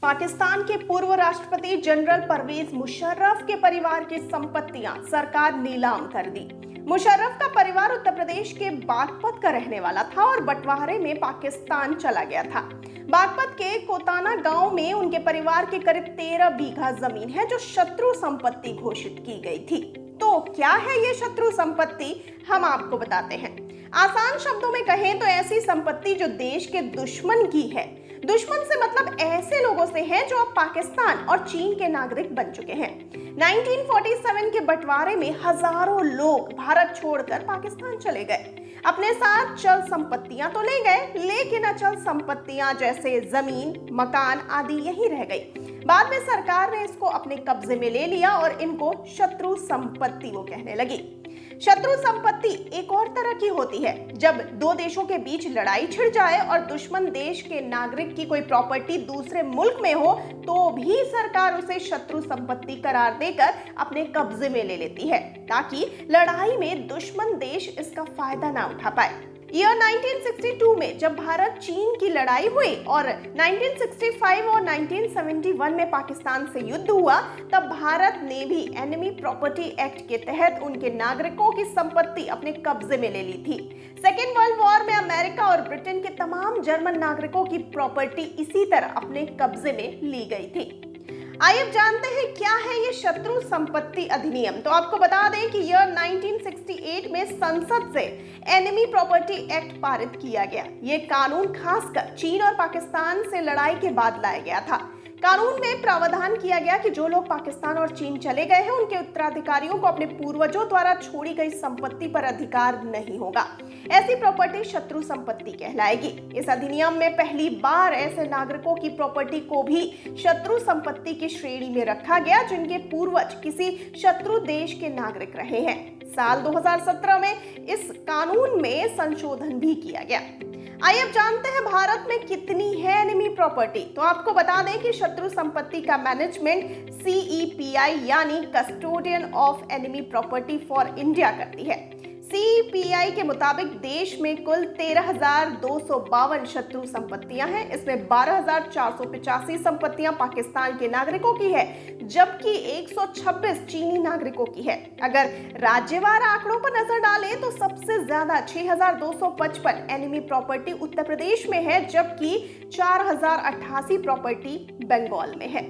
पाकिस्तान के पूर्व राष्ट्रपति जनरल परवेज मुशर्रफ के परिवार की संपत्तियां सरकार नीलाम कर दी। मुशर्रफ का परिवार उत्तर प्रदेश के बागपत का रहने वाला था और बंटवारे में पाकिस्तान चला गया था। बागपत के कोताना गांव में उनके परिवार के करीब 13 बीघा जमीन है जो शत्रु संपत्ति घोषित की गई थी। तो क्या है ये शत्रु संपत्ति, हम आपको बताते हैं। आसान शब्दों में कहें तो ऐसी संपत्ति जो देश के दुश्मन की है। दुश्मन से मतलब ऐसे लोगों से है जो अब पाकिस्तान और चीन के नागरिक बन चुके हैं। 1947 के बंटवारे में हजारों लोग भारत छोड़कर पाकिस्तान चले गए। अपने साथ चल संपत्तियां तो ले गए, लेकिन अचल संपत्तियां जैसे जमीन, मकान आदि यहीं रह गई। बाद में सरकार ने इसको अपने कब्जे में ले लिया और इनको शत्रु संपत्ति वो कहने लगी। शत्रु संपत्ति एक और तरह की होती है जब दो देशों के बीच लड़ाई छिड़ जाए और दुश्मन देश के नागरिक की कोई प्रॉपर्टी दूसरे मुल्क में हो तो भी सरकार उसे शत्रु संपत्ति करार देकर अपने कब्जे में ले लेती है ताकि लड़ाई में दुश्मन देश इसका फायदा ना उठा पाए। ईयर 1962 में जब भारत चीन की लड़ाई हुई और 1965 और 1971 में पाकिस्तान से युद्ध हुआ, तब भारत ने भी एनिमी प्रॉपर्टी एक्ट के तहत उनके नागरिकों की संपत्ति अपने कब्जे में ले ली थी। सेकेंड वर्ल्ड वॉर में अमेरिका और ब्रिटेन के तमाम जर्मन नागरिकों की प्रॉपर्टी इसी तरह अपने कब्जे में ली गई थी। आइए अब जानते हैं क्या है ये शत्रु संपत्ति अधिनियम। तो आपको बता दें कि ईयर 1968 में संसद से एनिमी प्रॉपर्टी एक्ट पारित किया गया। ये कानून खासकर चीन और पाकिस्तान से लड़ाई के बाद लाया गया था। कानून में प्रावधान किया गया कि जो लोग पाकिस्तान और चीन चले गए हैं उनके उत्तराधिकारियों को अपने पूर्वजों द्वारा छोड़ी गई संपत्ति पर अधिकार नहीं होगा। ऐसी प्रॉपर्टी शत्रु संपत्ति कहलाएगी। इस अधिनियम में पहली बार ऐसे नागरिकों की प्रॉपर्टी को भी शत्रु संपत्ति की श्रेणी में रखा गया जिनके पूर्वज किसी शत्रु देश के नागरिक रहे हैं। साल 2017 में इस कानून में संशोधन भी किया गया। आइए अब जानते हैं भारत में कितनी है एनिमी प्रॉपर्टी। तो आपको बता दें कि शत्रु संपत्ति का मैनेजमेंट CEPI यानी custodian of enemy property for India करती है। CEPI के मुताबिक देश में कुल 13,252 शत्रु संपत्तियां हैं। इसमें 12,485 संपत्तियां पाकिस्तान के नागरिकों की है जबकि 126 चीनी नागरिकों की है। अगर राज्यवार आंकड़ों पर नजर डालें तो सबसे ज्यादा 6,255 एनिमी प्रॉपर्टी उत्तर प्रदेश में है जबकि 4,088 प्रॉपर्टी बंगाल में है।